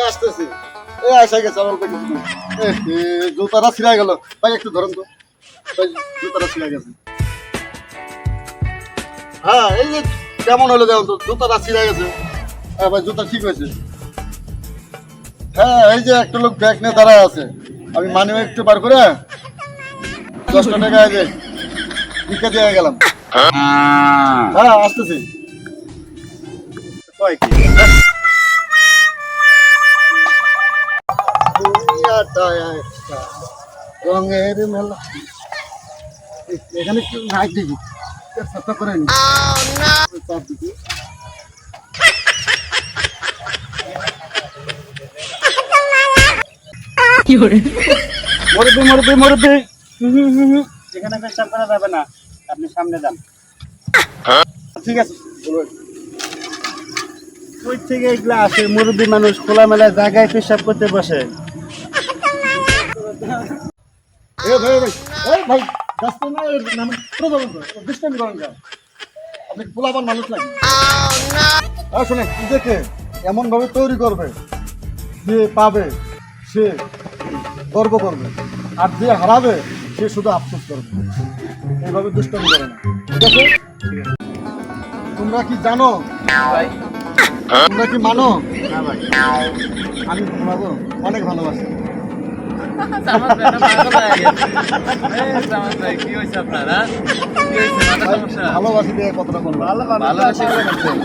আসতেছি। আসা গেছে আমার অল্প কিছু। জুতাটা ছিঁড়া গেল। ভাই একটু ধরুন তো। ভাই জুতাটা ছিঁড়া গেছে। হ্যাঁ এই যে কেমন হলো দেখুন তো, জুতাটা ছিঁড়া গেছে। হ্যাঁ ভাই জুতা ঠিক হয়েছে। হ্যাঁ এই যে একটা লোক ব্যাগ নিয়ে দাঁড়ায় আছে, আমি মানি একটু বার করে 10টা টাকা এই যে ভিক্ষা দিয়ে গেলাম। হ্যাঁ আসতেছি। কয় কি দুনিয়াটা একটা রঙের মেলা। এখানে একটু হাইট দিবি, সাফা করে নি চাপ দিবি। মরবি মরবি মরবি। এখানে পেশাব করা যাবে না, আপনি সামনে যান। ঠিক আছে ওই থেকে এগুলা আসে, মুরব্বী মানুষ খোলামেলা জায়গায় পেশাব করতে বসে। এ ভাই ভাই এই ভাই রাস্তা না নামে পুরো যাবেন তো ডিস্টেন্স করেন না, আপনি পোলাপান মানুষ লাগে। আর শুনে নিজেকে এমন ভাবে তৈরি করবে যে পাবে সে গর্ব করবে, আর যে হারাবে সে শুধু আফসোস করবে। এইভাবে দুষ্টামি করে না, ঠিক আছে? তোমরা কি জানো, ভাই তোমরা কি মানো না ভাই, আমি তোমাকে অনেক ভালোবাসি। সামাদ ভাই না পাগল হয়ে গেছে। সামাদ ভাই কি হয়েছে আপনার? কি হয়েছে? মাথা সমস্যা? ভালোবাসি দিয়ে কতটা বলবো। ভালো ভালোবাসা করে করছেন।